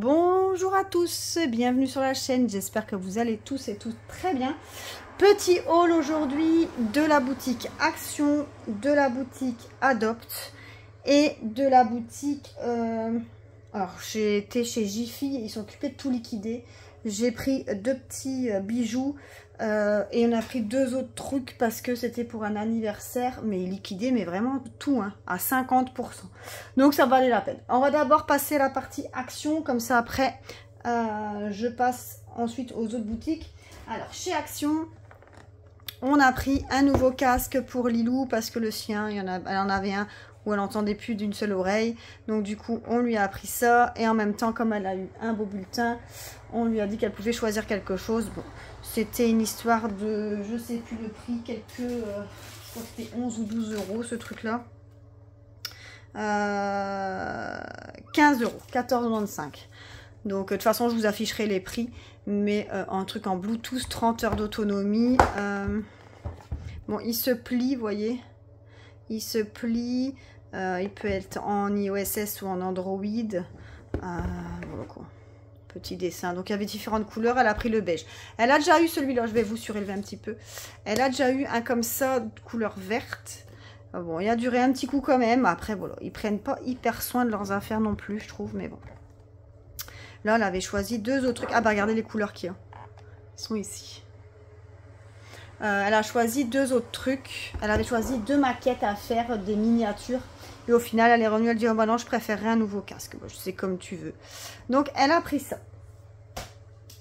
Bonjour à tous, bienvenue sur la chaîne, j'espère que vous allez tous et toutes très bien. Petit haul aujourd'hui de la boutique Action, de la boutique Adopt et de la boutique... Alors j'ai été chez Jiffy, ils sont occupés de tout liquider. J'ai pris deux petits bijoux et on a pris deux autres trucs parce que c'était pour un anniversaire, mais liquidé, mais vraiment tout, hein, à 50%. Donc ça valait la peine. On va d'abord passer à la partie Action, comme ça après je passe ensuite aux autres boutiques. Alors chez Action, on a pris un nouveau casque pour Lilou parce que le sien, elle en avait un où elle n'entendait plus d'une seule oreille. Donc du coup, on lui a appris ça. Et en même temps, comme elle a eu un beau bulletin, on lui a dit qu'elle pouvait choisir quelque chose. Bon, c'était une histoire de, je sais plus le prix, je crois que c'était 11 ou 12 euros ce truc-là. 15 euros, 14,95. Donc de toute façon, je vous afficherai les prix. Mais un truc en Bluetooth, 30 heures d'autonomie. Bon, il se plie, vous voyez. Il se plie. Il peut être en iOS ou en Android. Voilà quoi. Petit dessin. Donc il y avait différentes couleurs. Elle a pris le beige. Elle a déjà eu celui-là. Je vais vous surélever un petit peu. Elle a déjà eu un comme ça, de couleur verte. Bon, il a duré un petit coup quand même. Après, voilà. Ils prennent pas hyper soin de leurs affaires non plus, je trouve. Mais bon. Là, elle avait choisi deux autres trucs. Ah bah regardez les couleurs qu'il y a. Ils sont ici. Elle a choisi deux autres trucs. Elle avait choisi deux maquettes à faire, des miniatures. Et au final, elle est revenue, elle dit, oh bah non, je préférerais un nouveau casque. Bon, je sais comme tu veux. Donc, elle a pris ça.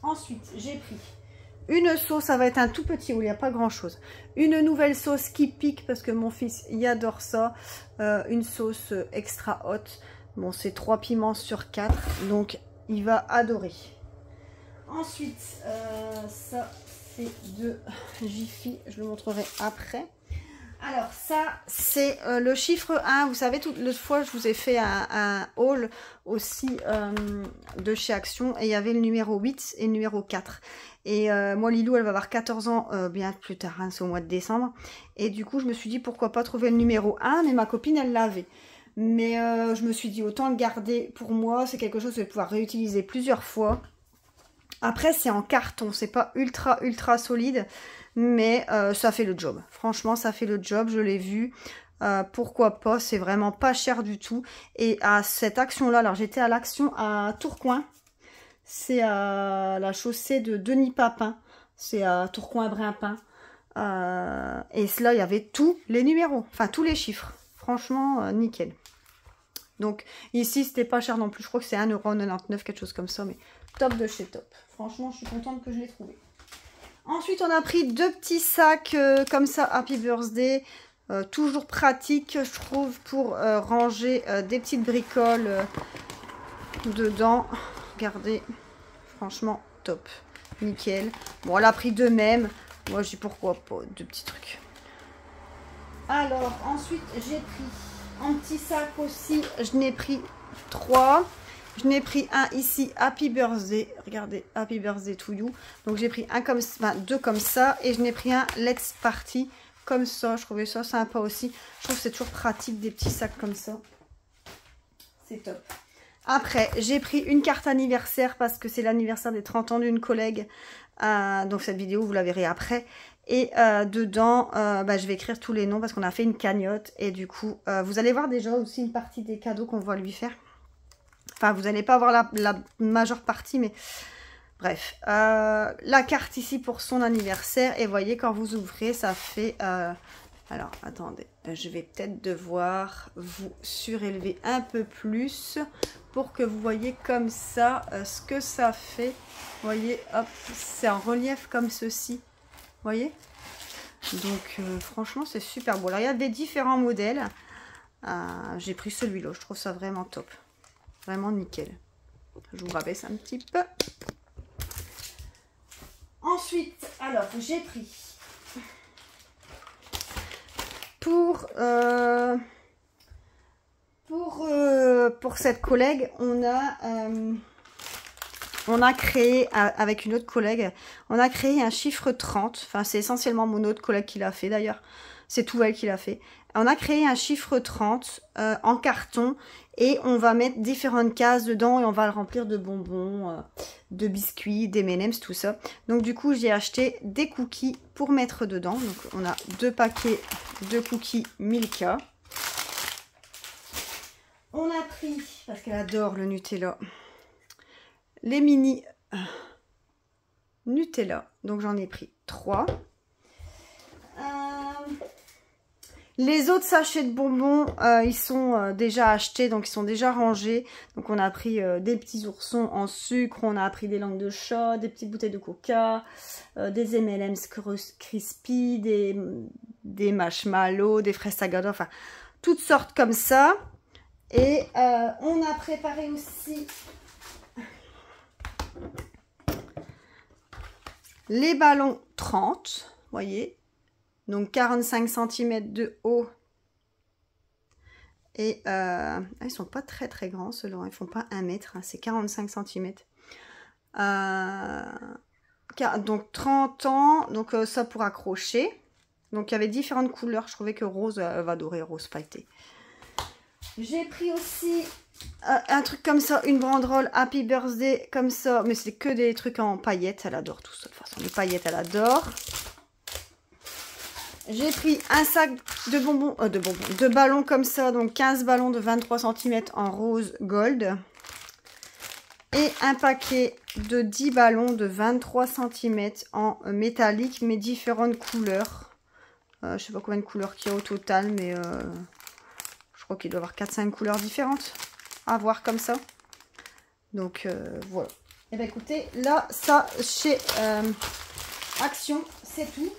Ensuite, j'ai pris une sauce. Ça va être un tout petit haul, il n'y a pas grand-chose. Une nouvelle sauce qui pique, parce que mon fils, il adore ça. Une sauce extra haute. Bon, c'est 3 piments sur 4. Donc, il va adorer. Ensuite, ça... c'est de Jiffy, je le montrerai après. Alors ça, c'est le chiffre 1. Vous savez, toute l'autre fois, je vous ai fait un haul aussi de chez Action. Et il y avait le numéro 8 et le numéro 4. Et moi, Lilou, elle va avoir 14 ans bien plus tard, hein, c'est au mois de décembre. Et du coup, je me suis dit, pourquoi pas trouver le numéro 1. Mais ma copine, elle l'avait. Mais je me suis dit, autant le garder pour moi. C'est quelque chose que je vais pouvoir réutiliser plusieurs fois. Après, c'est en carton, c'est pas ultra solide, mais ça fait le job. Franchement, ça fait le job, je l'ai vu. Pourquoi pas, c'est vraiment pas cher du tout. Et à cette action-là, alors j'étais à l'action à Tourcoing. C'est à la chaussée de Denis Papin. C'est à Tourcoing-Brimpin. Et là, il y avait tous les numéros, enfin tous les chiffres. Franchement, nickel. Donc ici, c'était pas cher non plus. Je crois que c'est 1,99 €, quelque chose comme ça, mais top de chez top. Franchement, je suis contente que je l'ai trouvé. Ensuite, on a pris deux petits sacs comme ça, Happy Birthday. Toujours pratique, je trouve, pour ranger des petites bricoles dedans. Regardez, franchement, top. Nickel. Bon, elle a pris deux mêmes. Moi, j'ai pourquoi pas, deux petits trucs. Alors, ensuite, j'ai pris un petit sac aussi. Je n'ai pris 3. Je n'ai pris un ici, Happy Birthday. Regardez, Happy Birthday to you. Donc j'ai pris un comme, enfin, deux comme ça. Et je n'ai pris un Let's Party comme ça. Je trouvais ça sympa aussi. Je trouve que c'est toujours pratique des petits sacs comme ça. C'est top. Après, j'ai pris une carte anniversaire parce que c'est l'anniversaire des 30 ans d'une collègue. Donc cette vidéo, vous la verrez après. Et dedans, je vais écrire tous les noms parce qu'on a fait une cagnotte. Et du coup, vous allez voir déjà aussi une partie des cadeaux qu'on va lui faire. Enfin, vous n'allez pas avoir la majeure partie, mais bref. La carte ici pour son anniversaire. Et voyez, quand vous ouvrez, ça fait... alors, attendez. Je vais peut-être devoir vous surélever un peu plus pour que vous voyez comme ça ce que ça fait. Vous voyez, hop, c'est en relief comme ceci. Vous voyez? Donc, franchement, c'est super beau. Alors, il y a des différents modèles. J'ai pris celui-là. Je trouve ça vraiment top. Vraiment nickel. Je vous rabaisse un petit peu. Ensuite, alors, j'ai pris pour cette collègue, on a créé, avec une autre collègue, on a créé un chiffre 30. Enfin, c'est essentiellement mon autre collègue qui l'a fait d'ailleurs. C'est tout elle qui l'a fait. On a créé un chiffre 30 en carton et on va mettre différentes cases dedans et on va le remplir de bonbons, de biscuits, des M&M's, tout ça. Donc du coup, j'ai acheté des cookies pour mettre dedans. Donc on a 2 paquets de cookies Milka. On a pris, parce qu'elle adore le Nutella, les mini Nutella. Donc j'en ai pris 3. Les autres sachets de bonbons, ils sont déjà achetés, donc ils sont déjà rangés. Donc on a pris des petits oursons en sucre, on a pris des langues de chat, des petites bouteilles de coca, des M&M's crispy, des marshmallows, des fraises Sagada, enfin toutes sortes comme ça. Et on a préparé aussi les ballons 30, vous voyez. Donc 45 cm de haut. Et ils sont pas très très grands ceux-là, ils font pas 1 mètre, hein, c'est 45 cm. Donc 30 ans, donc ça pour accrocher. Donc il y avait différentes couleurs, je trouvais que rose, elle va adorer rose pailleté. J'ai pris aussi un truc comme ça, une banderole Happy Birthday comme ça, mais c'est que des trucs en paillettes, elle adore tout ça de toute façon, les paillettes elle adore. J'ai pris un sac de bonbons, de ballons comme ça, donc 15 ballons de 23 cm en rose gold. Et un paquet de 10 ballons de 23 cm en métallique, mais différentes couleurs. Je sais pas combien de couleurs qu'il y a au total, mais je crois qu'il doit y avoir 4-5 couleurs différentes à voir comme ça. Donc voilà. Et bien écoutez, là, ça, chez Action, c'est tout.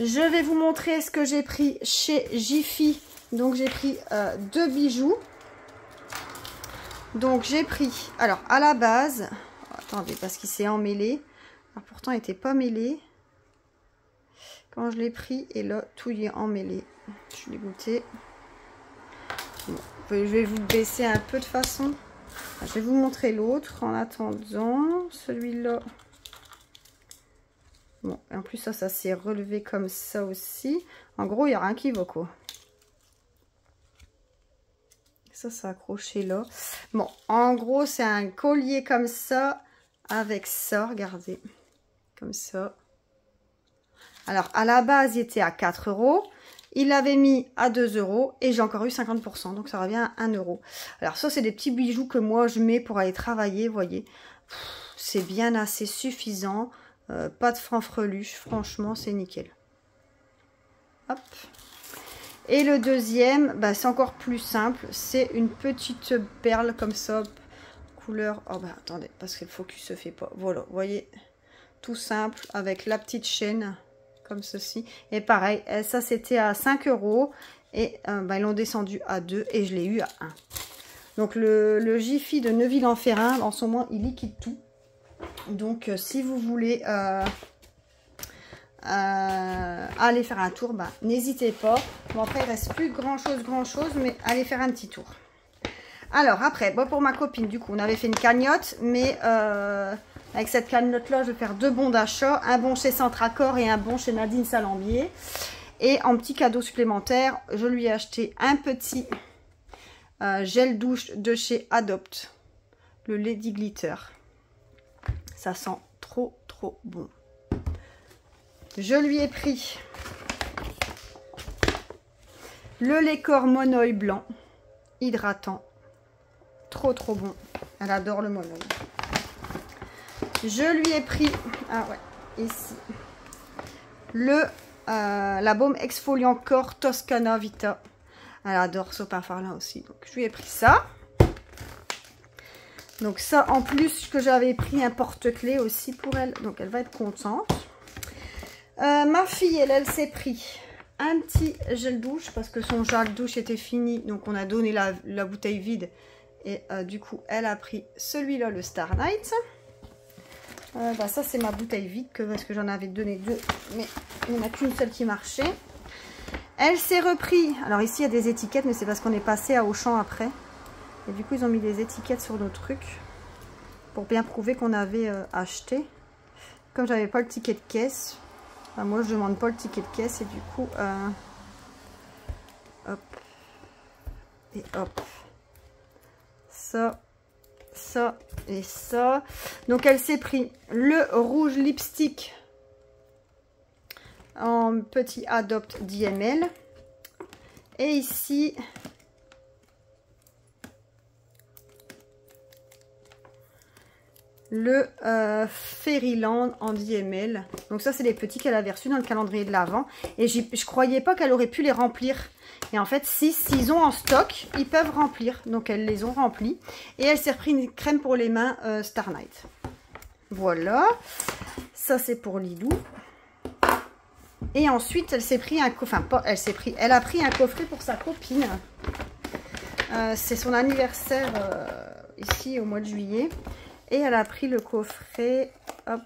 Je vais vous montrer ce que j'ai pris chez Jiffy. Donc j'ai pris 2 bijoux. Donc j'ai pris, alors à la base, attendez parce qu'il s'est emmêlé. Alors, pourtant il n'était pas mêlé. Quand je l'ai pris et là tout y est emmêlé. Je suis dégoûtée. Bon, je vais vous baisser un peu de façon. Je vais vous montrer l'autre en attendant. Celui-là. Bon, et en plus ça s'est relevé comme ça aussi. En gros, il n'y a rien qui va quoi. Ça accroché là. Bon, en gros, c'est un collier comme ça, avec ça, regardez. Comme ça. Alors, à la base, il était à 4 €. Il l'avait mis à 2 € et j'ai encore eu 50%. Donc, ça revient à 1 €. Alors, ça, c'est des petits bijoux que moi, je mets pour aller travailler, vous voyez. C'est bien assez suffisant. Pas de fanfreluche, franchement c'est nickel. Hop. Et le deuxième, bah, c'est encore plus simple, c'est une petite perle comme ça, couleur, oh bah attendez, parce que le focus se fait pas, voilà, vous voyez, tout simple, avec la petite chaîne, comme ceci, et pareil, ça c'était à 5 € et bah, ils l'ont descendu à 2 et je l'ai eu à 1. Donc le Jiffy de Neuville-en-Ferrain, en ce moment il liquide tout. Donc si vous voulez aller faire un tour, bah, n'hésitez pas. Bon, après il reste plus grand chose, mais allez faire un petit tour. Alors après, bon, pour ma copine, du coup on avait fait une cagnotte, mais avec cette cagnotte là je vais faire 2 bons d'achat, un bon chez Centracor et un bon chez Nadine Salambier. Et en petit cadeau supplémentaire, je lui ai acheté un petit gel douche de chez Adopt, le Lady Glitter. Ça sent trop bon. Je lui ai pris le Lecor Monoï blanc, hydratant. Trop bon. Elle adore le Monoï. Je lui ai pris, ah ouais, ici, la baume exfoliant corps Toscana Vita. Elle adore ce parfum-là aussi. Donc je lui ai pris ça. Donc ça, en plus que j'avais pris un porte-clés aussi pour elle. Donc elle va être contente. Ma fille, elle s'est pris un petit gel douche parce que son gel douche était fini. Donc on a donné la bouteille vide. Et du coup, elle a pris celui-là, le Star Night. Bah, ça, c'est ma bouteille vide parce que j'en avais donné 2. Mais il n'y en a qu'une seule qui marchait. Elle s'est repris. Alors ici, il y a des étiquettes, mais c'est parce qu'on est passé à Auchan après. Et du coup, ils ont mis des étiquettes sur nos trucs pour bien prouver qu'on avait acheté. Comme j'avais pas le ticket de caisse, Enfin, moi, je demande pas le ticket de caisse et du coup, hop et hop, ça, ça et ça. Donc, elle s'est pris le rouge lipstick en petit Adopt 10 ml. Et ici, le Fairyland en 10 ml. Donc ça, c'est les petits qu'elle avait reçus dans le calendrier de l'Avent. Et je croyais pas qu'elle aurait pu les remplir. Et en fait, s'ils ont en stock, ils peuvent remplir. Donc elle les ont remplis. Et elle s'est repris une crème pour les mains Star Night. Voilà. Ça, c'est pour Lilou. Et ensuite, elle s'est pris un coffret. Enfin, pas elle s'est pris. Elle a pris un coffret pour sa copine. C'est son anniversaire ici au mois de juillet. Et elle a pris le coffret, hop,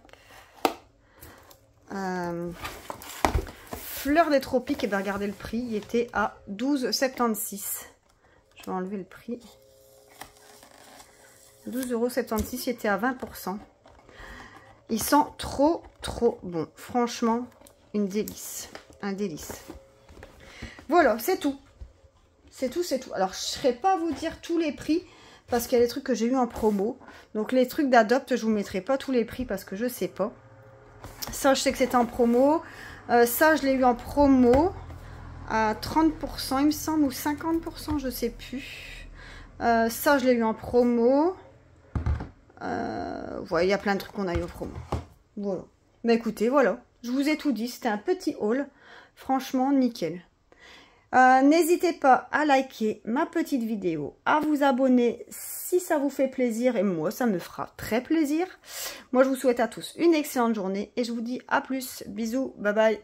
Fleur des Tropiques. Et bien regardez le prix, il était à 12,76 €. Je vais enlever le prix. 12,76 €, il était à 20%. Ils sont trop bons. Franchement, une délice. Un délice. Voilà, c'est tout. C'est tout, c'est tout. Alors, je ne saurais pas vous dire tous les prix. Parce qu'il y a des trucs que j'ai eu en promo. Donc les trucs d'Adopt, je vous mettrai pas tous les prix parce que je sais pas. Ça, je sais que c'était en promo. Ça, je l'ai eu en promo à 30%, il me semble, ou 50%, je sais plus. Ça, je l'ai eu en promo. Voilà, il y a plein de trucs qu'on a eu en promo. Voilà. Mais écoutez, voilà. Je vous ai tout dit. C'était un petit haul. Franchement, nickel. N'hésitez pas à liker ma petite vidéo, à vous abonner si ça vous fait plaisir et moi ça me fera très plaisir. Moi je vous souhaite à tous une excellente journée et je vous dis à plus. Bisous, bye bye.